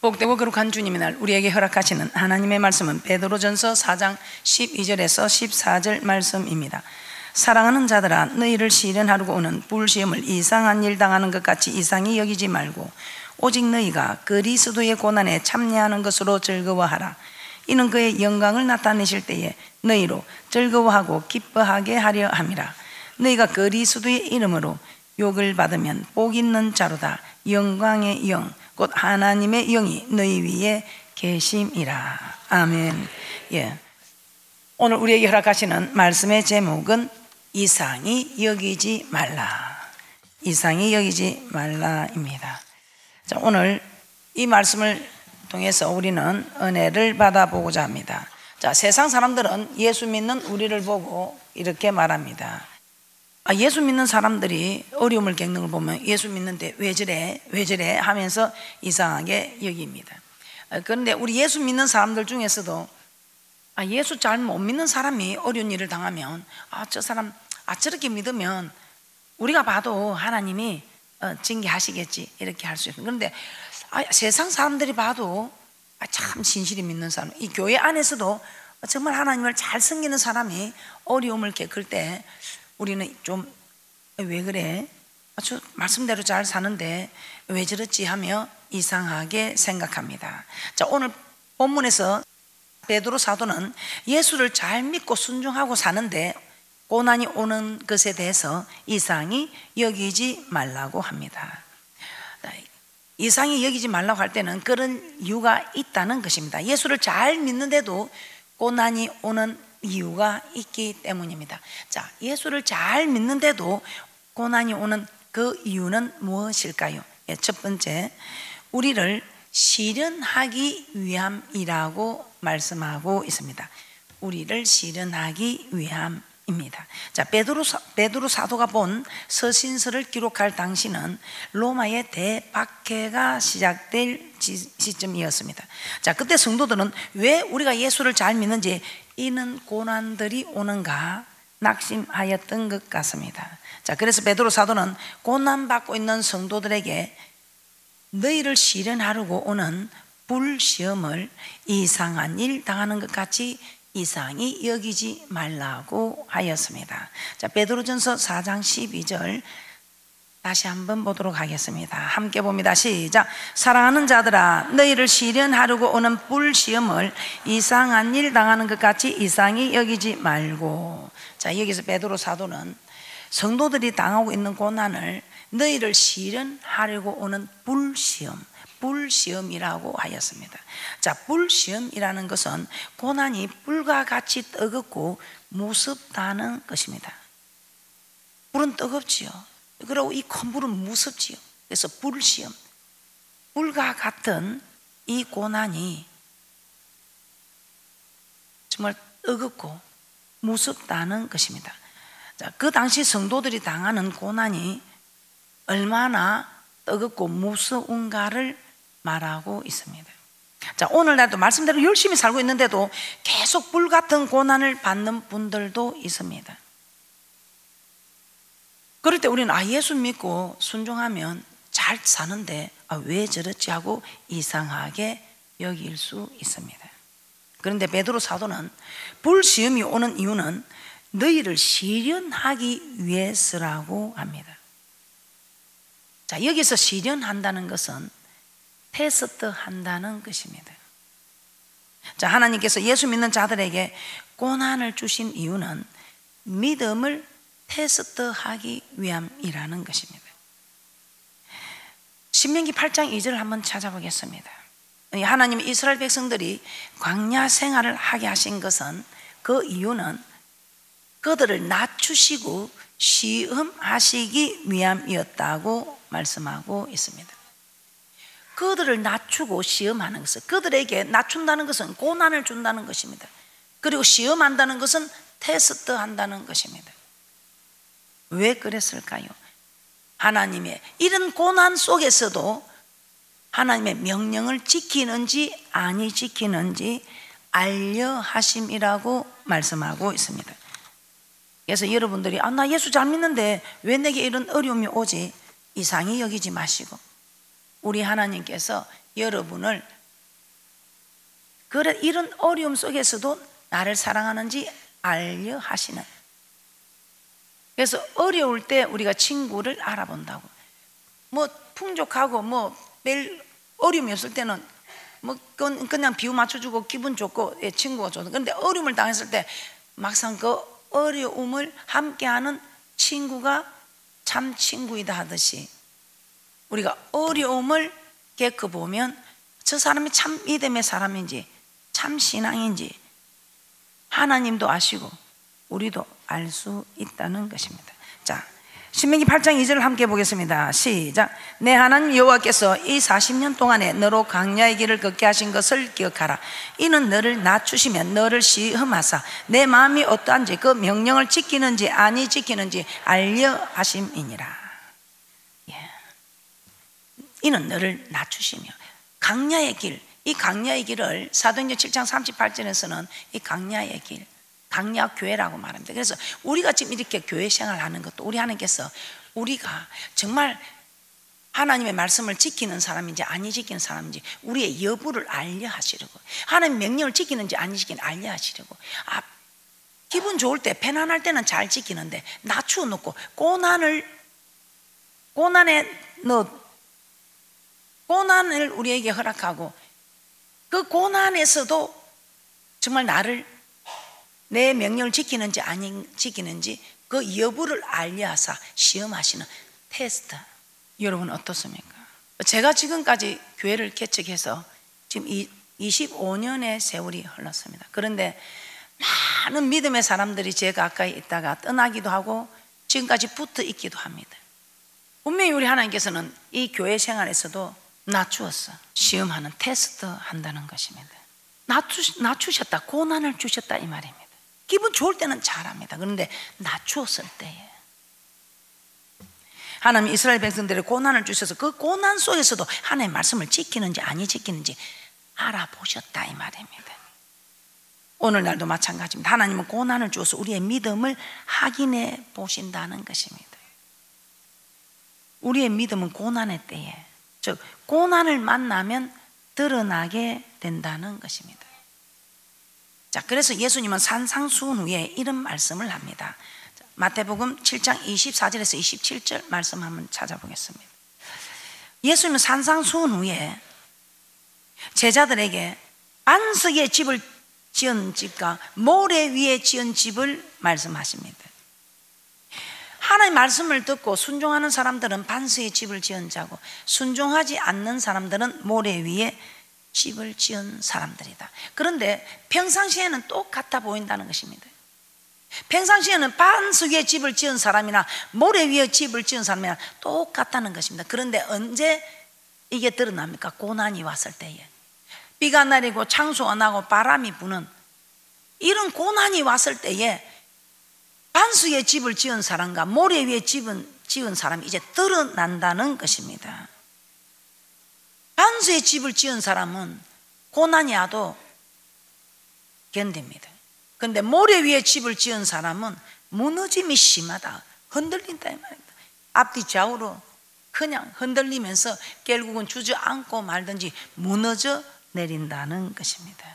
복되고 거룩한 주님의 날 우리에게 허락하시는 하나님의 말씀은 베드로전서 4장 12절에서 14절 말씀입니다. 사랑하는 자들아, 너희를 시련하려고 오는 불시험을 이상한 일 당하는 것 같이 이상히 여기지 말고 오직 너희가 그리스도의 고난에 참여하는 것으로 즐거워하라. 이는 그의 영광을 나타내실 때에 너희로 즐거워하고 기뻐하게 하려 함이라. 너희가 그리스도의 이름으로 욕을 받으면 복 있는 자로다. 영광의 영 곧 하나님의 영이 너희 위에 계심이라. 아멘. 예. 오늘 우리에게 허락하시는 말씀의 제목은 이상히 여기지 말라. 이상히 여기지 말라입니다. 자, 오늘 이 말씀을 통해서 우리는 은혜를 받아보고자 합니다. 자, 세상 사람들은 예수 믿는 우리를 보고 이렇게 말합니다. 예수 믿는 사람들이 어려움을 겪는 걸 보면 예수 믿는데 왜 저래 하면서 이상하게 여깁니다. 그런데 우리 예수 믿는 사람들 중에서도 예수 잘 못 믿는 사람이 어려운 일을 당하면 저 사람 저렇게 믿으면 우리가 봐도 하나님이 징계하시겠지 이렇게 할 수 있어요. 그런데 세상 사람들이 봐도 참 진실히 믿는 사람, 이 교회 안에서도 정말 하나님을 잘 섬기는 사람이 어려움을 겪을 때 우리는 좀 왜 그래? 저 말씀대로 잘 사는데 왜 저렇지 하며 이상하게 생각합니다. 자, 오늘 본문에서 베드로 사도는 예수를 잘 믿고 순종하고 사는데 고난이 오는 것에 대해서 이상히 여기지 말라고 합니다. 이상히 여기지 말라고 할 때는 그런 이유가 있다는 것입니다. 예수를 잘 믿는데도 고난이 오는 이유가 있기 때문입니다. 자, 예수를 잘 믿는데도 고난이 오는 그 이유는 무엇일까요? 첫 번째, 우리를 시련하기 위함이라고 말씀하고 있습니다. 우리를 시련하기 위함입니다. 자, 베드로 사도가 본 서신서를 기록할 당시는 로마의 대박해가 시작될 시점이었습니다. 자, 그때 성도들은 왜 우리가 예수를 잘 믿는지 이는 고난들이 오는가 낙심하였던 것 같습니다. 자, 그래서 베드로 사도는 고난받고 있는 성도들에게 너희를 시련하려고 오는 불시험을 이상한 일 당하는 것 같이 이상히 여기지 말라고 하였습니다. 자, 베드로전서 4장 12절 다시 한번 보도록 하겠습니다. 함께 봅니다. 시작. 사랑하는 자들아, 너희를 시련하려고 오는 불시험을 이상한 일 당하는 것 같이 이상히 여기지 말고. 자, 여기서 베드로 사도는 성도들이 당하고 있는 고난을 너희를 시련하려고 오는 불시험이라고 하였습니다. 자, 불시험이라는 것은 고난이 불과 같이 뜨겁고 무섭다는 것입니다. 불은 뜨겁지요. 그리고 이 큰 불은 무섭지요. 그래서 불시험, 불과 같은 이 고난이 정말 뜨겁고 무섭다는 것입니다. 자, 그 당시 성도들이 당하는 고난이 얼마나 뜨겁고 무서운가를 말하고 있습니다. 자, 오늘날도 말씀대로 열심히 살고 있는데도 계속 불같은 고난을 받는 분들도 있습니다. 그럴 때 우리는 예수 믿고 순종하면 잘 사는데 왜 저렇지 하고 이상하게 여길 수 있습니다. 그런데 베드로 사도는 불시험이 오는 이유는 너희를 시련하기 위해서라고 합니다. 자, 여기서 시련한다는 것은 테스트 한다는 것입니다. 자, 하나님께서 예수 믿는 자들에게 고난을 주신 이유는 믿음을 테스트하기 위함이라는 것입니다. 신명기 8장 2절을 한번 찾아보겠습니다. 하나님이 이스라엘 백성들이 광야 생활을 하게 하신 것은 그 이유는 그들을 낮추시고 시험하시기 위함이었다고 말씀하고 있습니다. 그들을 낮추고 시험하는 것은, 그들에게 낮춘다는 것은 고난을 준다는 것입니다. 그리고 시험한다는 것은 테스트한다는 것입니다. 왜 그랬을까요? 하나님의 이런 고난 속에서도 하나님의 명령을 지키는지 아니 지키는지 알려 하심이라고 말씀하고 있습니다. 그래서 여러분들이 나 예수 잘 믿는데 왜 내게 이런 어려움이 오지? 이상히 여기지 마시고 우리 하나님께서 여러분을 그래, 이런 어려움 속에서도 나를 사랑하는지 알려 하시는. 그래서 어려울 때 우리가 친구를 알아본다고. 뭐 풍족하고 뭐 별 어려움이 없을 때는 뭐 그냥 비유 맞춰주고 기분 좋고 친구가 좋은. 그런데 어려움을 당했을 때 막상 그 어려움을 함께하는 친구가 참 친구이다 하듯이, 우리가 어려움을 겪어보면 저 사람이 참 믿음의 사람인지 참 신앙인지 하나님도 아시고 우리도 알 수 있다는 것입니다. 자, 신명기 8장 2절을 함께 보겠습니다. 시작. 내 하나님 여호와께서 이 40년 동안에 너로 광야의 길을 걷게 하신 것을 기억하라. 이는 너를 낮추시며 너를 시험하사 내 마음이 어떠한지 그 명령을 지키는지 아니 지키는지 알려 하심이니라. 예. 이는 너를 낮추시며. 광야의 길, 이 광야의 길을 사도행전 7장 38절에서는 이 광야의 길, 광야 교회라고 말합니다. 그래서 우리가 지금 이렇게 교회 생활하는 것도 우리 하나님께서 우리가 정말 하나님의 말씀을 지키는 사람인지 아니 지키는 사람인지 우리의 여부를 알려 하시려고, 하나님 명령을 지키는지 아니 지키는지 알려 하시려고. 기분 좋을 때 편안할 때는 잘 지키는데 낮추어 놓고 고난을 우리에게 허락하고 그 고난에서도 정말 내 명령을 지키는지 아니 지키는지 그 여부를 알려하사 시험하시는 테스트. 여러분 어떻습니까? 제가 지금까지 교회를 개척해서 지금 25년의 세월이 흘렀습니다. 그런데 많은 믿음의 사람들이 제 가까이 있다가 떠나기도 하고 지금까지 붙어 있기도 합니다. 분명히 우리 하나님께서는 이 교회 생활에서도 낮추었어. 시험하는 테스트 한다는 것입니다. 낮추셨다, 고난을 주셨다 이 말입니다. 기분 좋을 때는 잘합니다. 그런데 낮추었을 때에 하나님 이스라엘 백성들의 고난을 주셔서 그 고난 속에서도 하나님의 말씀을 지키는지 아니 지키는지 알아보셨다 이 말입니다. 오늘날도 마찬가지입니다. 하나님은 고난을 주어서 우리의 믿음을 확인해 보신다는 것입니다. 우리의 믿음은 고난의 때에, 즉 고난을 만나면 드러나게 된다는 것입니다. 자, 그래서 예수님은 산상수훈 후에 이런 말씀을 합니다. 마태복음 7장 24절에서 27절 말씀 한번 찾아보겠습니다. 예수님은 산상수훈 후에 제자들에게 안석에 집을 지은 집과 모래 위에 지은 집을 말씀하십니다. 하나님의 말씀을 듣고 순종하는 사람들은 반석에 집을 지은 자고 순종하지 않는 사람들은 모래 위에 집을 지은 사람들이다. 그런데 평상시에는 똑같아 보인다는 것입니다. 평상시에는 반석 위에 집을 지은 사람이나 모래 위에 집을 지은 사람이나 똑같다는 것입니다. 그런데 언제 이게 드러납니까? 고난이 왔을 때에, 비가 내리고 창수가 나고 바람이 부는 이런 고난이 왔을 때에 반석 위에 집을 지은 사람과 모래 위에 지은 사람이 이제 드러난다는 것입니다. 반석에 집을 지은 사람은 고난이 와도 견딥니다. 그런데 모래 위에 집을 지은 사람은 무너짐이 심하다, 흔들린다 이 말입니다. 앞뒤 좌우로 그냥 흔들리면서 결국은 주저앉고 말든지 무너져 내린다는 것입니다.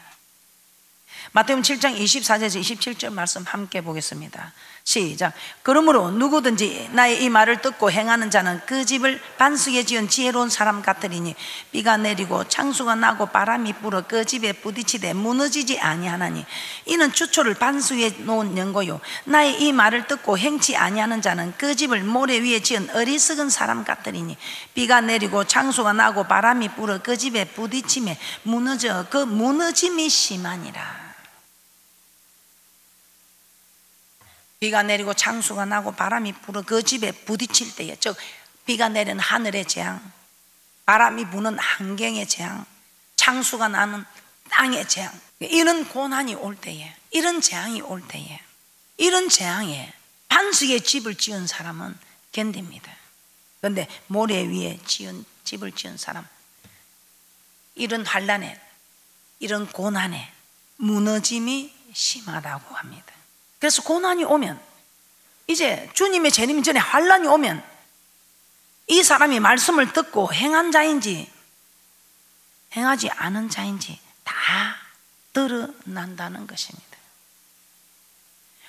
마태복음 7장 24절에서 27절 말씀 함께 보겠습니다. 시작. 그러므로 누구든지 나의 이 말을 듣고 행하는 자는 그 집을 반석에 지은 지혜로운 사람 같으리니 비가 내리고 창수가 나고 바람이 불어 그 집에 부딪히되 무너지지 아니하나니 이는 주초를 반석 위에 놓은 연고요 나의 이 말을 듣고 행치 아니하는 자는 그 집을 모래 위에 지은 어리석은 사람 같으리니 비가 내리고 창수가 나고 바람이 불어 그 집에 부딪히며 무너져 그 무너짐이 심하니라. 비가 내리고 창수가 나고 바람이 불어 그 집에 부딪힐 때에, 즉 비가 내리는 하늘의 재앙, 바람이 부는 환경의 재앙, 창수가 나는 땅의 재앙, 이런 고난이 올 때에, 이런 재앙이 올 때에, 이런 재앙에 반석에 집을 지은 사람은 견딥니다. 그런데 모래 위에 집을 지은 사람, 이런 환난에, 이런 고난에 무너짐이 심하다고 합니다. 그래서 고난이 오면, 이제 주님의 재림 전에 환난이 오면 이 사람이 말씀을 듣고 행한 자인지 행하지 않은 자인지 다 드러난다는 것입니다.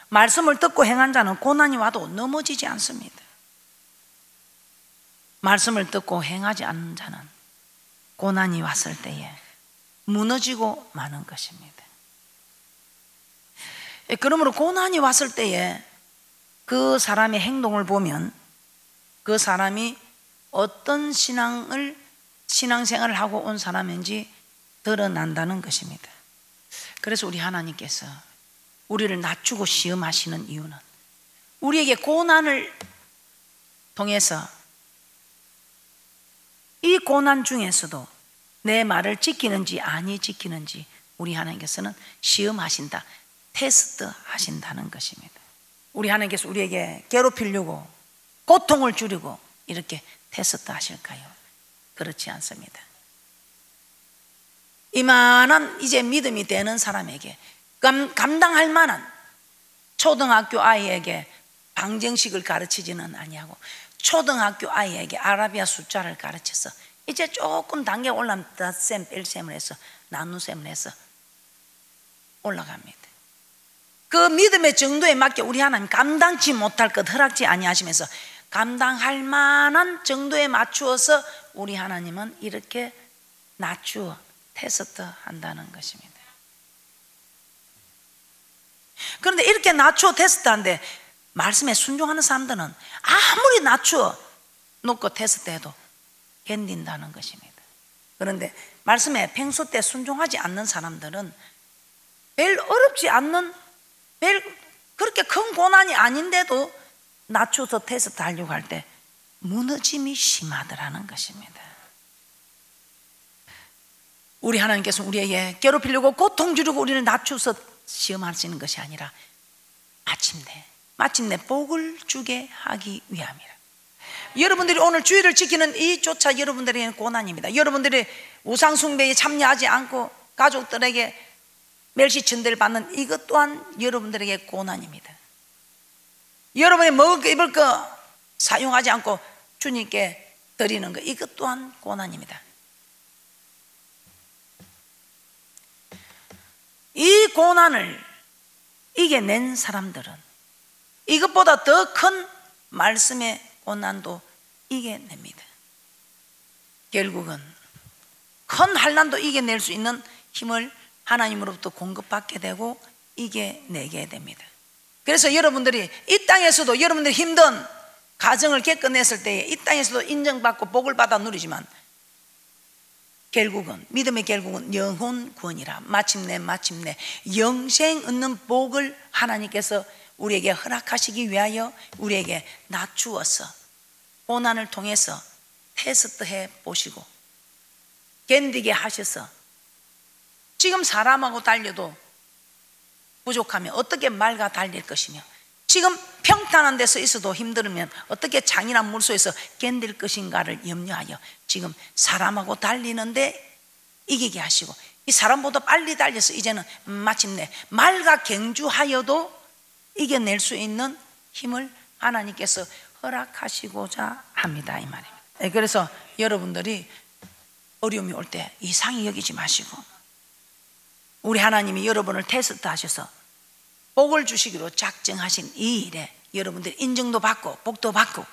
말씀을 듣고 행한 자는 고난이 와도 넘어지지 않습니다. 말씀을 듣고 행하지 않는 자는 고난이 왔을 때에 무너지고 마는 것입니다. 그러므로 고난이 왔을 때에 그 사람의 행동을 보면 그 사람이 어떤 신앙생활을 하고 온 사람인지 드러난다는 것입니다. 그래서 우리 하나님께서 우리를 낮추고 시험하시는 이유는 우리에게 고난을 통해서 이 고난 중에서도 내 말을 지키는지 아니 지키는지 우리 하나님께서는 시험하신다, 테스트 하신다는 것입니다. 우리 하나님께서 우리에게 괴롭히려고 고통을 주려고 이렇게 테스트 하실까요? 그렇지 않습니다. 이만한 이제 믿음이 되는 사람에게 감당할 만한 초등학교 아이에게 방정식을 가르치지는 아니하고 초등학교 아이에게 아라비아 숫자를 가르쳐서 이제 조금 단계 올라면 닷셈, 뺄셈을 해서 나누셈을 해서 올라갑니다. 그 믿음의 정도에 맞게 우리 하나님 감당치 못할 것 허락지 아니하시면서 감당할 만한 정도에 맞추어서 우리 하나님은 이렇게 낮추어 테스트 한다는 것입니다. 그런데 이렇게 낮추어 테스트하는데 말씀에 순종하는 사람들은 아무리 낮추어 놓고 테스트해도 견딘다는 것입니다. 그런데 말씀에 평소 때 순종하지 않는 사람들은 별 어렵지 않는 그렇게 큰 고난이 아닌데도 낮춰서 테스트 하려고 할 때 무너짐이 심하더라는 것입니다. 우리 하나님께서 우리에게 괴롭히려고 고통 주려고 우리를 낮춰서 시험하시는 것이 아니라 마침내 복을 주게 하기 위함이라. 여러분들이 오늘 주의를 지키는 이조차 여러분들에게는 고난입니다. 여러분들이 우상숭배에 참여하지 않고 가족들에게 멸시천대를 받는 이것 또한 여러분들에게 고난입니다. 여러분이 먹을 거 입을 거 사용하지 않고 주님께 드리는 것, 이것 또한 고난입니다. 이 고난을 이겨낸 사람들은 이것보다 더 큰 말씀의 고난도 이겨냅니다. 결국은 큰 환난도 이겨낼 수 있는 힘을 하나님으로부터 공급받게 되고 이겨내게 됩니다. 그래서 여러분들이 이 땅에서도 여러분들이 힘든 가정을 겪어냈을 때에 이 땅에서도 인정받고 복을 받아 누리지만 결국은 믿음의 결국은 영혼 구원이라 마침내 영생 얻는 복을 하나님께서 우리에게 허락하시기 위하여 우리에게 낮추어서 고난을 통해서 테스트해 보시고 견디게 하셔서 지금 사람하고 달려도 부족하면 어떻게 말과 달릴 것이며 지금 평탄한 데서 있어도 힘들으면 어떻게 장인한 물소에서 견딜 것인가를 염려하여 지금 사람하고 달리는데 이기게 하시고 이 사람보다 빨리 달려서 이제는 마침내 말과 경주하여도 이겨낼 수 있는 힘을 하나님께서 허락하시고자 합니다, 이 말입니다. 그래서 여러분들이 어려움이 올 때 이상히 여기지 마시고 우리 하나님이 여러분을 테스트 하셔서 복을 주시기로 작정하신 이 일에 여러분들이 인정도 받고 복도 받고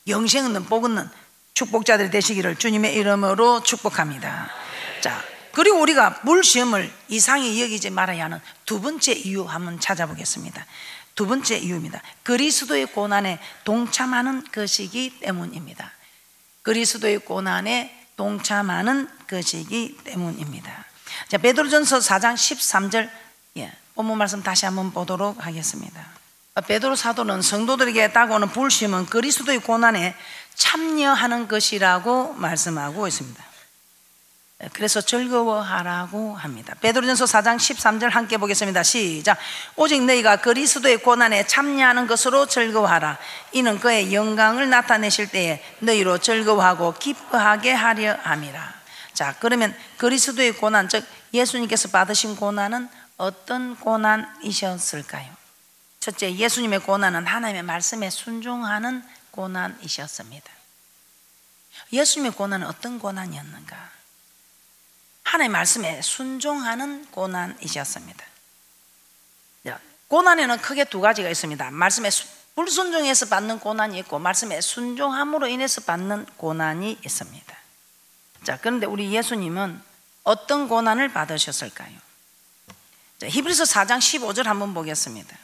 영생 얻는 복 얻는 축복자들이 되시기를 주님의 이름으로 축복합니다. 자, 그리고 우리가 불시험을 이상히 여기지 말아야 하는 두 번째 이유 한번 찾아보겠습니다. 두 번째 이유입니다. 그리스도의 고난에 동참하는 것이기 때문입니다. 그리스도의 고난에 동참하는 것이기 때문입니다. 자, 베드로전서 4장 13절 본문 말씀 다시 한번 보도록 하겠습니다. 베드로 사도는 성도들에게 다가오는 불시험은 그리스도의 고난에 참여하는 것이라고 말씀하고 있습니다. 그래서 즐거워하라고 합니다. 베드로전서 4장 13절 함께 보겠습니다. 시작. 오직 너희가 그리스도의 고난에 참여하는 것으로 즐거워하라. 이는 그의 영광을 나타내실 때에 너희로 즐거워하고 기뻐하게 하려 함이라. 자, 그러면 그리스도의 고난, 즉 예수님께서 받으신 고난은 어떤 고난이셨을까요? 첫째, 예수님의 고난은 하나님의 말씀에 순종하는 고난이셨습니다. 예수님의 고난은 어떤 고난이었는가? 하나님의 말씀에 순종하는 고난이셨습니다. 고난에는 크게 두 가지가 있습니다. 말씀에 불순종해서 받는 고난이 있고 말씀에 순종함으로 인해서 받는 고난이 있습니다. 자, 그런데 우리 예수님은 어떤 고난을 받으셨을까요? 자, 히브리서 4장 15절 한번 보겠습니다.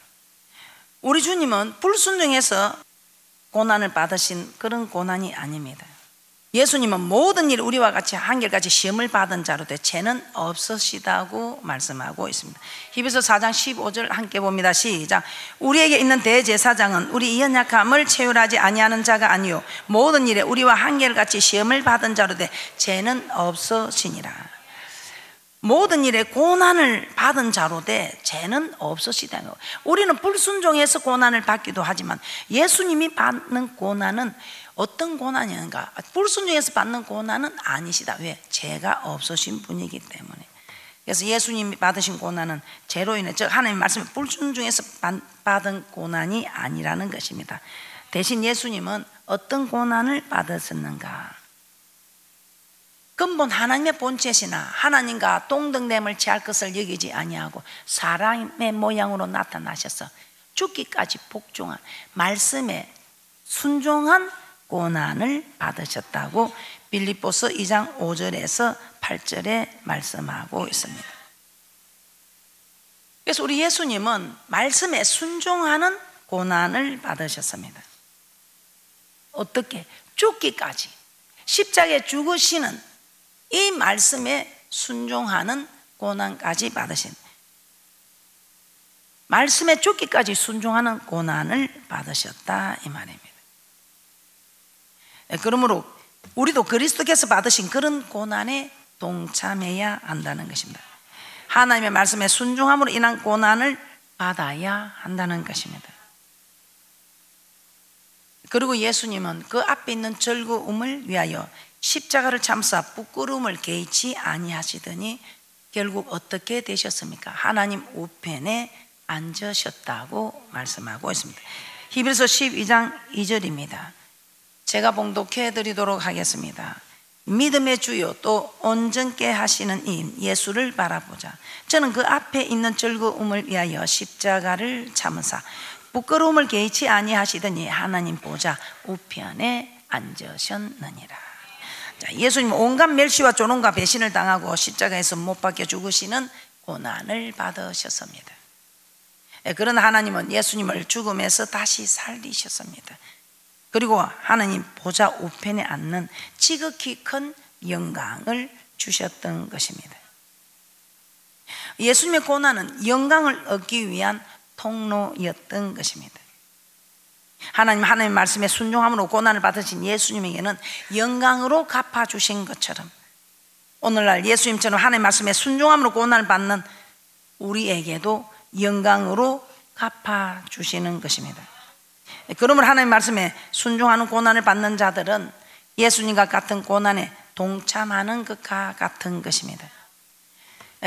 우리 주님은 불순종해서 고난을 받으신 그런 고난이 아닙니다. 예수님은 모든 일 우리와 같이 한결같이 시험을 받은 자로 돼 죄는 없으시다고 말씀하고 있습니다. 히브리서 4장 15절 함께 봅니다. 시작. 우리에게 있는 대제사장은 우리 연약함을 체휼하지 아니하는 자가 아니요 모든 일에 우리와 한결같이 시험을 받은 자로 돼 죄는 없으시니라. 모든 일에 고난을 받은 자로 돼 죄는 없으시다. 우리는 불순종해서 고난을 받기도 하지만 예수님이 받는 고난은 어떤 고난이었는가? 불순종해서 받는 고난은 아니시다. 왜? 죄가 없으신 분이기 때문에. 그래서 예수님이 받으신 고난은 죄로 인해, 즉 하나님의 말씀에 불순종해서 받은 고난이 아니라는 것입니다. 대신 예수님은 어떤 고난을 받으셨는가? 근본 하나님의 본체시나 하나님과 동등됨을 취할 것을 여기지 아니하고 사람의 모양으로 나타나셔서 죽기까지 복종한 말씀에 순종한 고난을 받으셨다고 빌립보서 2장 5절에서 8절에 말씀하고 있습니다. 그래서 우리 예수님은 말씀에 순종하는 고난을 받으셨습니다. 어떻게? 죽기까지 십자가에 죽으시는 이 말씀에 순종하는 고난까지 받으신, 말씀에 죽기까지 순종하는 고난을 받으셨다 이 말입니다. 그러므로 우리도 그리스도께서 받으신 그런 고난에 동참해야 한다는 것입니다. 하나님의 말씀에 순종함으로 인한 고난을 받아야 한다는 것입니다. 그리고 예수님은 그 앞에 있는 즐거움을 위하여 십자가를 참사 부끄러움을 개의치 아니하시더니 결국 어떻게 되셨습니까? 하나님 우편에 앉으셨다고 말씀하고 있습니다. 히브리서 12장 2절입니다. 제가 봉독해 드리도록 하겠습니다. 믿음의 주요 또 온전케 하시는 이인 예수를 바라보자. 저는 그 앞에 있는 즐거움을 위하여 십자가를 참으사 부끄러움을 개의치 아니하시더니 하나님 보좌 우편에 앉으셨느니라. 자, 예수님 온갖 멸시와 조롱과 배신을 당하고 십자가에서 못 박혀 죽으시는 고난을 받으셨습니다. 그런 하나님은 예수님을 죽음에서 다시 살리셨습니다. 그리고 하나님 보좌 우편에 앉는 지극히 큰 영광을 주셨던 것입니다. 예수님의 고난은 영광을 얻기 위한 통로였던 것입니다. 하나님의 말씀에 순종함으로 고난을 받으신 예수님에게는 영광으로 갚아주신 것처럼 오늘날 예수님처럼 하나님의 말씀에 순종함으로 고난을 받는 우리에게도 영광으로 갚아주시는 것입니다. 그러므로 하나님의 말씀에 순종하는 고난을 받는 자들은 예수님과 같은 고난에 동참하는 것과 같은 것입니다.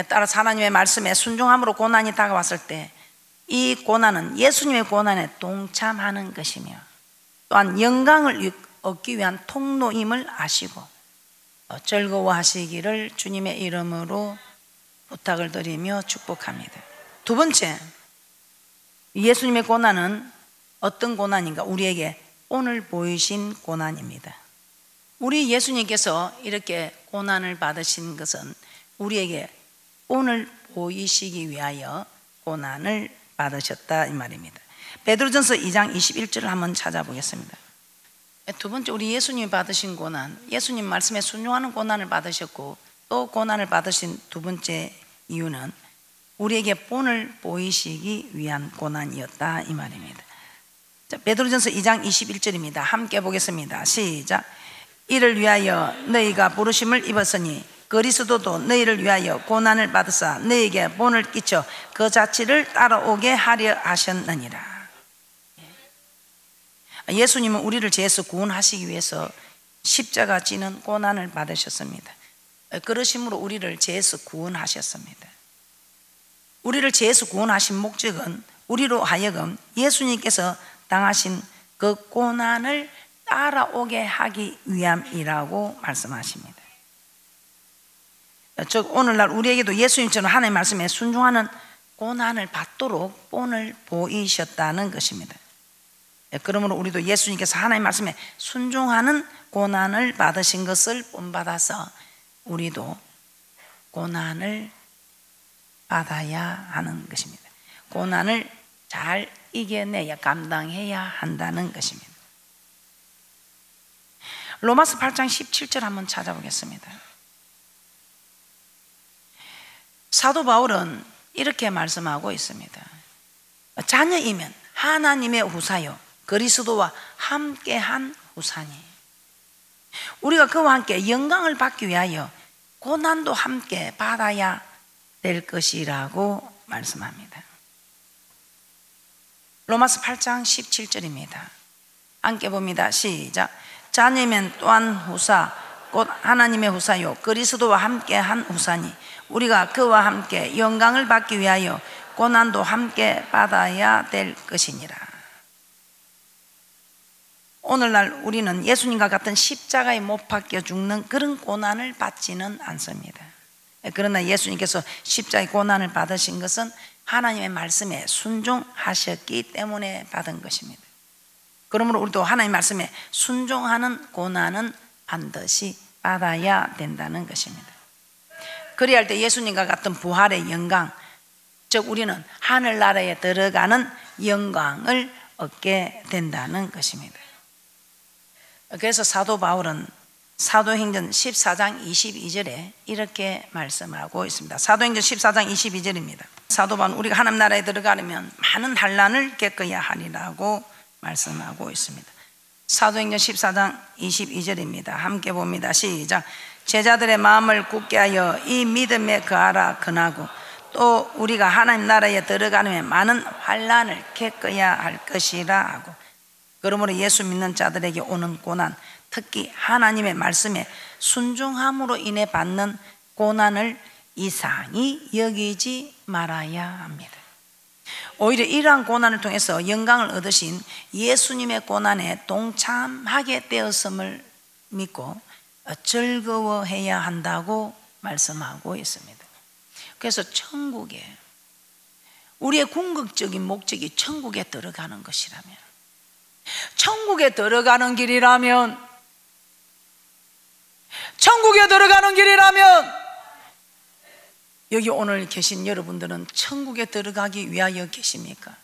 따라서 하나님의 말씀에 순종함으로 고난이 다가왔을 때 이 고난은 예수님의 고난에 동참하는 것이며 또한 영광을 얻기 위한 통로임을 아시고 즐거워하시기를 주님의 이름으로 부탁을 드리며 축복합니다. 두 번째, 예수님의 고난은 어떤 고난인가? 우리에게 오늘 보이신 고난입니다. 우리 예수님께서 이렇게 고난을 받으신 것은 우리에게 오늘 보이시기 위하여 고난을 받으셨다 이 말입니다. 베드로전서 2장 21절을 한번 찾아보겠습니다. 두 번째, 우리 예수님이 받으신 고난, 예수님 말씀에 순종하는 고난을 받으셨고 또 고난을 받으신 두 번째 이유는 우리에게 본을 보이시기 위한 고난이었다 이 말입니다. 자, 베드로전서 2장 21절입니다. 함께 보겠습니다. 시작. 이를 위하여 너희가 부르심을 입었으니 그리스도도 너희를 위하여 고난을 받으사 너희에게 본을 끼쳐 그 자취를 따라오게 하려 하셨느니라. 예수님은 우리를 죄에서 구원하시기 위해서 십자가 지는 고난을 받으셨습니다. 그러심으로 우리를 죄에서 구원하셨습니다. 우리를 죄에서 구원하신 목적은 우리로 하여금 예수님께서 당하신 그 고난을 따라오게 하기 위함이라고 말씀하십니다. 즉 오늘날 우리에게도 예수님처럼 하나님의 말씀에 순종하는 고난을 받도록 본을 보이셨다는 것입니다. 그러므로 우리도 예수님께서 하나님의 말씀에 순종하는 고난을 받으신 것을 본받아서 우리도 고난을 받아야 하는 것입니다. 고난을 잘 이겨내야, 감당해야 한다는 것입니다. 로마서 8장 17절 한번 찾아보겠습니다. 사도 바울은 이렇게 말씀하고 있습니다. 자녀이면 하나님의 후사요 그리스도와 함께한 후사니 우리가 그와 함께 영광을 받기 위하여 고난도 함께 받아야 될 것이라고 말씀합니다. 로마서 8장 17절입니다. 함께 봅니다. 시작. 자녀면 또한 후사 곧 하나님의 후사요 그리스도와 함께한 후사니 우리가 그와 함께 영광을 받기 위하여 고난도 함께 받아야 될 것이니라. 오늘날 우리는 예수님과 같은 십자가에 못 박혀 죽는 그런 고난을 받지는 않습니다. 그러나 예수님께서 십자가의 고난을 받으신 것은 하나님의 말씀에 순종하셨기 때문에 받은 것입니다. 그러므로 우리도 하나님의 말씀에 순종하는 고난은 반드시 받아야 된다는 것입니다. 그래야 할 때 예수님과 같은 부활의 영광, 즉 우리는 하늘나라에 들어가는 영광을 얻게 된다는 것입니다. 그래서 사도 바울은 사도행전 14장 22절에 이렇게 말씀하고 있습니다. 사도행전 14장 22절입니다. 사도 바울은 우리가 하나님 나라에 들어가려면 많은 환난을 겪어야 하리라고 말씀하고 있습니다. 사도행전 14장 22절입니다. 함께 봅니다. 시작. 제자들의 마음을 굳게 하여 이 믿음에 거하라 권하고 또 우리가 하나님 나라에 들어가려면 많은 환난을 겪어야 할 것이라 하고 그러므로 예수 믿는 자들에게 오는 고난, 특히 하나님의 말씀에 순종함으로 인해 받는 고난을 이상히 여기지 말아야 합니다. 오히려 이러한 고난을 통해서 영광을 얻으신 예수님의 고난에 동참하게 되었음을 믿고 즐거워해야 한다고 말씀하고 있습니다. 그래서 천국에 우리의 궁극적인 목적이 천국에 들어가는 것이라면, 천국에 들어가는 길이라면, 천국에 들어가는 길이라면 여기 오늘 계신 여러분들은 천국에 들어가기 위하여 계십니까?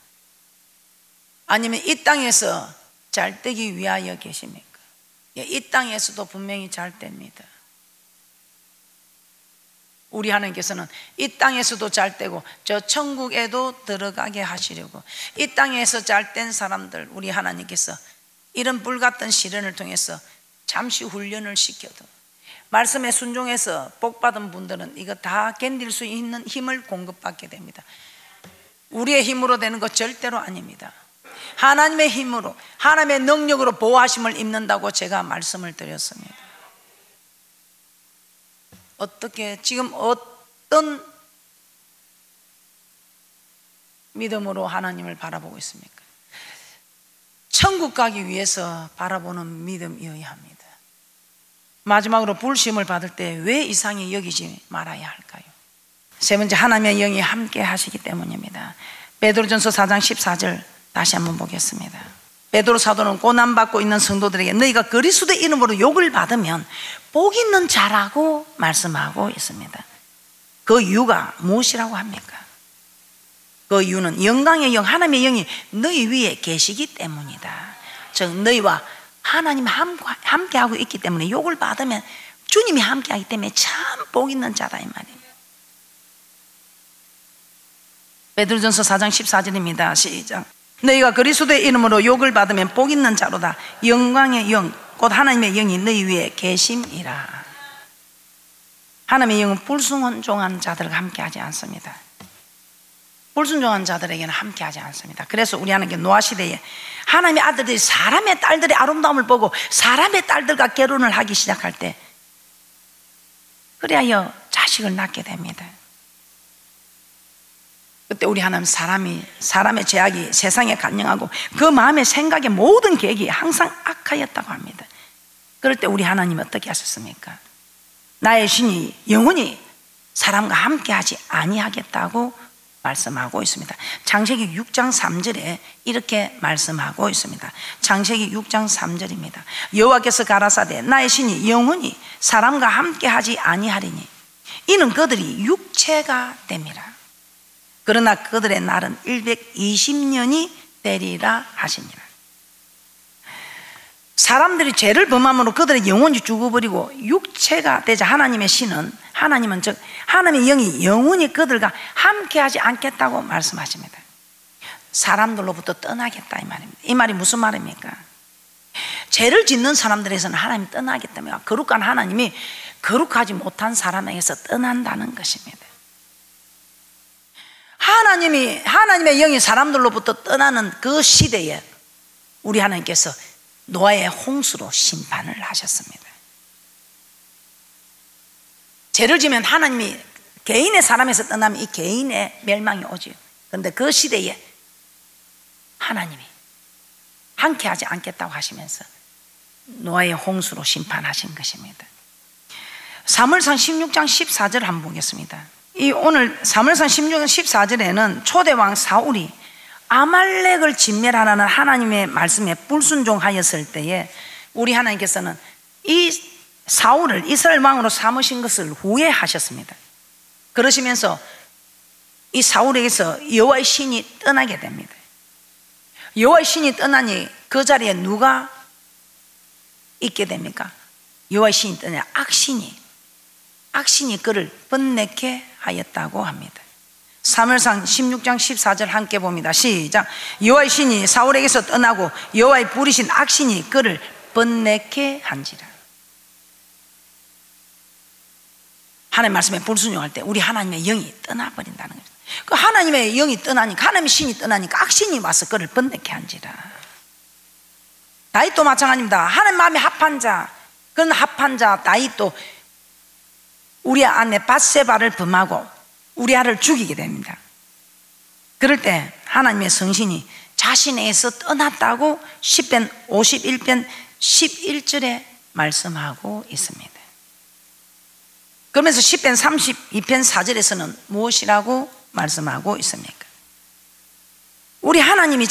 아니면 이 땅에서 잘 되기 위하여 계십니까? 이 땅에서도 분명히 잘 됩니다. 우리 하나님께서는 이 땅에서도 잘 되고 저 천국에도 들어가게 하시려고 이 땅에서 잘 된 사람들 우리 하나님께서 이런 불같은 시련을 통해서 잠시 훈련을 시켜도 말씀에 순종해서 복받은 분들은 이거 다 견딜 수 있는 힘을 공급받게 됩니다. 우리의 힘으로 되는 것 절대로 아닙니다. 하나님의 힘으로, 하나님의 능력으로 보호하심을 입는다고 제가 말씀을 드렸습니다. 어떻게 지금 어떤 믿음으로 하나님을 바라보고 있습니까? 천국 가기 위해서 바라보는 믿음이어야 합니다. 마지막으로 불심을 받을 때 왜 이상히 여기지 말아야 할까요? 세 번째, 하나님의 영이 함께 하시기 때문입니다. 베드로전서 4장 14절 다시 한번 보겠습니다. 베드로 사도는 고난받고 있는 성도들에게 너희가 그리스도의 이름으로 욕을 받으면 복 있는 자라고 말씀하고 있습니다. 그 이유가 무엇이라고 합니까? 그 이유는 영광의 영, 하나님의 영이 너희 위에 계시기 때문이다. 즉 너희와 하나님이 함께하고 있기 때문에 욕을 받으면 주님이 함께하기 때문에 참 복 있는 자다 이 말입니다. 베드로전서 4장 14절입니다. 시작. 너희가 그리스도의 이름으로 욕을 받으면 복 있는 자로다. 영광의 영 곧 하나님의 영이 너희 위에 계심이라. 하나님의 영은 불순종한 자들과 함께하지 않습니다. 불순종한 자들에게는 함께하지 않습니다. 그래서 우리 하나님께 노아시대에 하나님의 아들들이 사람의 딸들의 아름다움을 보고 사람의 딸들과 결혼을 하기 시작할 때 그래야 자식을 낳게 됩니다. 그때 우리 하나님 사람의 죄악이 세상에 간영하고 그 마음의 생각의 모든 계획이 항상 악하였다고 합니다. 그럴 때 우리 하나님 어떻게 하셨습니까? 나의 신이 영원히 사람과 함께하지 아니하겠다고 말씀하고 있습니다. 창세기 6장 3절에 이렇게 말씀하고 있습니다. 창세기 6장 3절입니다. 여호와께서 가라사대 나의 신이 영원히 사람과 함께하지 아니하리니 이는 그들이 육체가 됨이라. 그러나 그들의 날은 120년이 되리라 하시니라. 사람들이 죄를 범함으로 그들의 영혼이 죽어버리고 육체가 되자 하나님은 즉 하나님의 영이 영원히 그들과 함께하지 않겠다고 말씀하십니다. 사람들로부터 떠나겠다 이 말입니다. 이 말이 무슨 말입니까? 죄를 짓는 사람들에서는 하나님이 떠나겠다며 거룩한 하나님이 거룩하지 못한 사람에게서 떠난다는 것입니다. 하나님의 영이 사람들로부터 떠나는 그 시대에 우리 하나님께서 노아의 홍수로 심판을 하셨습니다. 죄를 지면 하나님이 개인의 사람에서 떠나면 이 개인의 멸망이 오지요. 그런데 그 시대에 하나님이 함께하지 않겠다고 하시면서 노아의 홍수로 심판하신 것입니다. 사무엘상 16장 14절 한번 보겠습니다. 오늘 사무엘상 16장 14절에는 초대왕 사울이 아말렉을 진멸하라는 하나님의 말씀에 불순종하였을 때에 우리 하나님께서는 이 사울을 이스라엘 왕으로 삼으신 것을 후회하셨습니다. 그러시면서 이 사울에게서 여호와의 신이 떠나게 됩니다. 여호와의 신이 떠나니 그 자리에 누가 있게 됩니까? 여호와의 신이 떠나 악신이 그를 번뇌케 하였다고 합니다. 사무엘상 16장 14절 함께 봅니다. 시작. 여호와의 신이 사울에게서 떠나고 여호와의 부리신 악신이 그를 번뇌케 한지라. 하나님의 말씀에 불순종할 때 우리 하나님의 영이 떠나버린다는 거죠. 그 하나님의 영이 떠나니까, 하나님의 신이 떠나니까 악신이 와서 그를 번뇌케 한지라. 다윗도 마찬가지입니다. 하나님 마음에 합한 자, 그런 합한 자 다윗도 우리 아내 밧세바를 범하고 우리 아를 죽이게 됩니다. 그럴 때 하나님의 성신이 자신에게서 떠났다고 시편 51편 11절에 말씀하고 있습니다. 그러면서 시편 32편 4절에서는 무엇이라고 말씀하고 있습니까? 우리 하나님의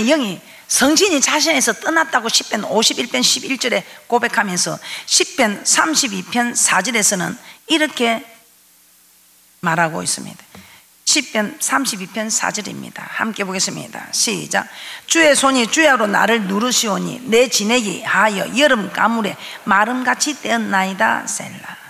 영이 성신이 자신에서 떠났다고 시편 51편 11절에 고백하면서 시편 32편 4절에서는 이렇게 말하고 있습니다. 시편 32편 4절입니다. 함께 보겠습니다. 시작. 주의 손이 주야로 나를 누르시오니 내 진액이 하여 여름 가물에 마름같이 되었나이다 셀라.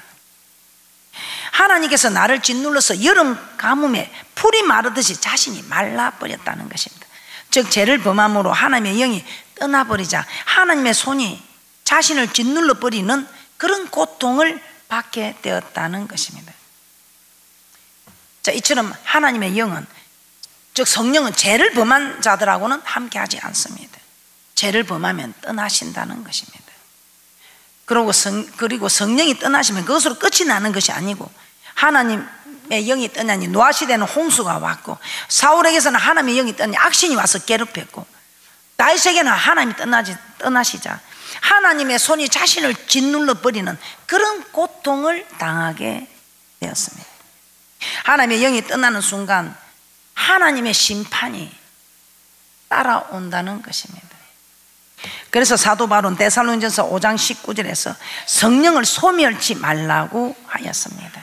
하나님께서 나를 짓눌러서 여름 가뭄에 풀이 마르듯이 자신이 말라버렸다는 것입니다. 즉 죄를 범함으로 하나님의 영이 떠나버리자 하나님의 손이 자신을 짓눌러 버리는 그런 고통을 받게 되었다는 것입니다. 자, 이처럼 하나님의 영은, 즉 성령은 죄를 범한 자들하고는 함께하지 않습니다. 죄를 범하면 떠나신다는 것입니다. 그리고 성령이 떠나시면 그것으로 끝이 나는 것이 아니고 하나님의 영이 떠나니 노아 시대는 홍수가 왔고 사울에게서는 하나님의 영이 떠나니 악신이 와서 괴롭혔고 다윗에게는 하나님이 떠나시자 하나님의 손이 자신을 짓눌러 버리는 그런 고통을 당하게 되었습니다. 하나님의 영이 떠나는 순간 하나님의 심판이 따라온다는 것입니다. 그래서 사도 바울은 데살로니전서 5장 19절에서 성령을 소멸치 말라고 하였습니다.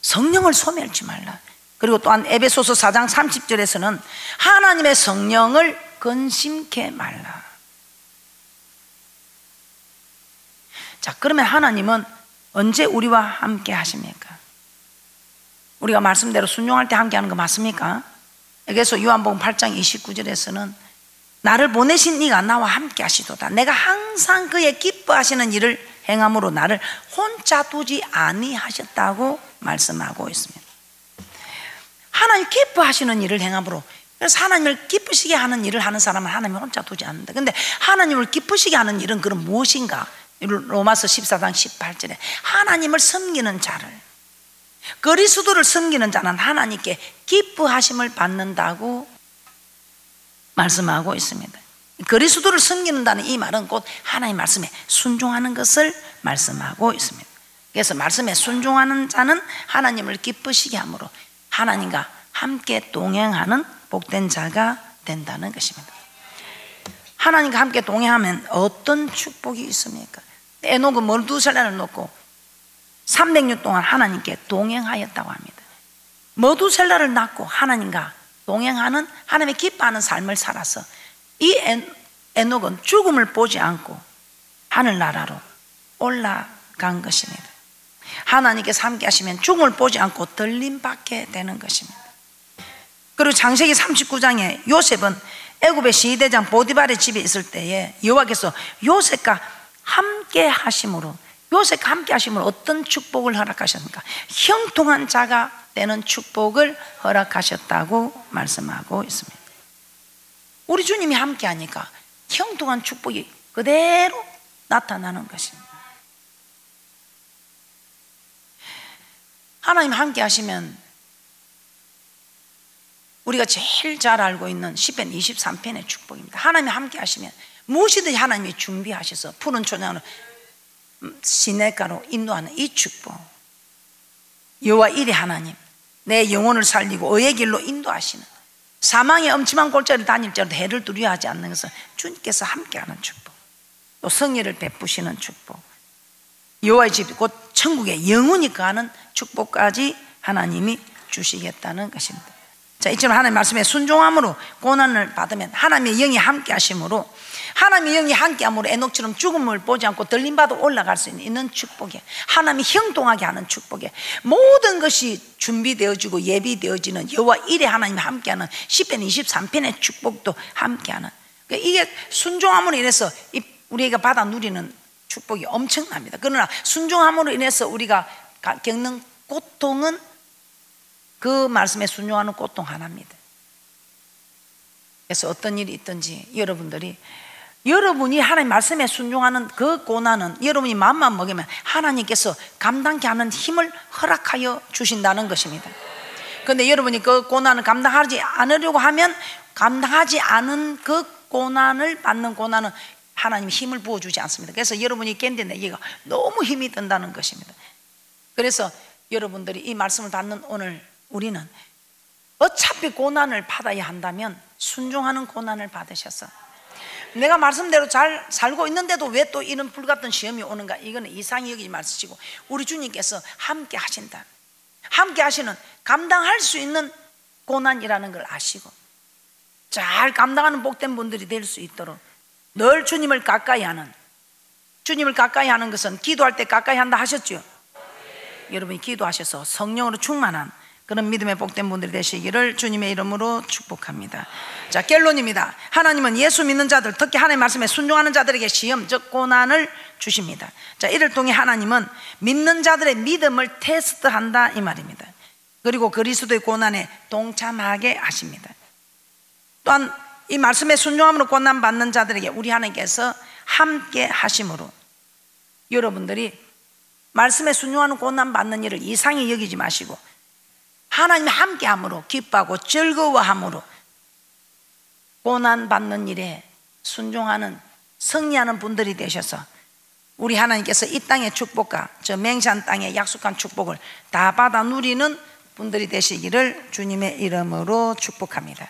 성령을 소멸치 말라. 그리고 또한 에베소서 4장 30절에서는 하나님의 성령을 근심케 말라. 자, 그러면 하나님은 언제 우리와 함께 하십니까? 우리가 말씀대로 순종할 때 함께 하는 거 맞습니까? 그래서 요한복음 8장 29절에서는 나를 보내신 이가 나와 함께 하시도다. 내가 항상 그의 기뻐하시는 일을 행함으로 나를 혼자 두지 아니하셨다고 말씀하고 있습니다. 하나님 기뻐하시는 일을 행함으로, 그래서 하나님을 기쁘시게 하는 일을 하는 사람은 하나님을 혼자 두지 않는다. 그런데 하나님을 기쁘시게 하는 일은 그럼 무엇인가? 로마서 14장 18절에 하나님을 섬기는 자를, 그리스도를 섬기는 자는 하나님께 기뻐하심을 받는다고 말씀하고 있습니다. 그리스도를 섬기는다는 이 말은 곧 하나님 말씀에 순종하는 것을 말씀하고 있습니다. 그래서 말씀에 순종하는 자는 하나님을 기쁘시게 함으로 하나님과 함께 동행하는 복된 자가 된다는 것입니다. 하나님과 함께 동행하면 어떤 축복이 있습니까? 에녹은 머두살라를 놓고 300년 동안 하나님께 동행하였다고 합니다. 머두살라를 낳고 하나님과 동행하는, 하나님의 기뻐하는 삶을 살아서 이 에녹은 죽음을 보지 않고 하늘나라로 올라간 것입니다. 하나님께서 함께 하시면 죽음을 보지 않고 들림받게 되는 것입니다. 그리고 창세기 39장에 요셉은 애굽의 시대장 보디발의 집에 있을 때에 여호와께서 요셉과 함께 하심으로, 요셉과 함께 하심으로 어떤 축복을 허락하셨습니까? 형통한 자가 되는 축복을 허락하셨다고 말씀하고 있습니다. 우리 주님이 함께 하니까 형통한 축복이 그대로 나타나는 것입니다. 하나님 함께 하시면 우리가 제일 잘 알고 있는 시편 23편의 축복입니다. 하나님이 함께 하시면 무엇이든지 하나님이 준비하셔서 푸른 초장으로 시냇가로 인도하는 이 축복, 여호와 이레 하나님, 내 영혼을 살리고 의의 길로 인도하시는, 사망의 엄침한 골짜기를 다닐지라도 해를 두려워하지 않는 것은 주님께서 함께하는 축복, 또 성의를 베푸시는 축복, 여호와의 집 곧 천국에 영원히 거하는 축복까지 하나님이 주시겠다는 것입니다. 자, 이처럼 하나님의 말씀에 순종함으로 고난을 받으면 하나님의 영이 함께 하심으로, 하나님의 영이 함께 함으로 에녹처럼 죽음을 보지 않고 들림받아 올라갈 수 있는 축복에, 하나님이 형통하게 하는 축복에, 모든 것이 준비되어지고 예비되어지는 여호와 이레 하나님이 함께하는 시편 23편의 축복도 함께하는, 그러니까 이게 순종함으로 인해서 우리가 받아 누리는 축복이 엄청납니다. 그러나 순종함으로 인해서 우리가 겪는 고통은 그 말씀에 순종하는 고통 하나입니다. 그래서 어떤 일이 있든지 여러분이 하나님 말씀에 순종하는 그 고난은 여러분이 마음만 먹으면 하나님께서 감당케 하는 힘을 허락하여 주신다는 것입니다. 그런데 여러분이 그 고난을 감당하지 않으려고 하면 감당하지 않은 그 고난을 받는 고난은 하나님이 힘을 부어주지 않습니다. 그래서 여러분이 견뎌내기가 너무 힘이 든다는 것입니다. 그래서 여러분들이 이 말씀을 받는 오늘 우리는 어차피 고난을 받아야 한다면 순종하는 고난을 받으셔서, 내가 말씀대로 잘 살고 있는데도 왜 또 이런 불같은 시험이 오는가, 이거는 이상히 여기지 마시고 우리 주님께서 함께 하신다, 함께 하시는 감당할 수 있는 고난이라는 걸 아시고 잘 감당하는 복된 분들이 될 수 있도록 늘 주님을 가까이 하는, 주님을 가까이 하는 것은 기도할 때 가까이 한다 하셨죠? 여러분이 기도하셔서 성령으로 충만한 그런 믿음의 복된 분들이 되시기를 주님의 이름으로 축복합니다. 자, 결론입니다. 하나님은 예수 믿는 자들, 특히 하나님의 말씀에 순종하는 자들에게 시험, 즉 고난을 주십니다. 자, 이를 통해 하나님은 믿는 자들의 믿음을 테스트한다 이 말입니다. 그리고 그리스도의 고난에 동참하게 하십니다. 또한 이 말씀에 순종함으로 고난 받는 자들에게 우리 하나님께서 함께 하심으로 여러분들이 말씀에 순종하는 고난 받는 일을 이상히 여기지 마시고 하나님이 함께 함으로 기뻐하고 즐거워함으로 고난 받는 일에 순종하는, 승리하는 분들이 되셔서 우리 하나님께서 이 땅의 축복과 저 맹세한 땅의 약속한 축복을 다 받아 누리는 분들이 되시기를 주님의 이름으로 축복합니다.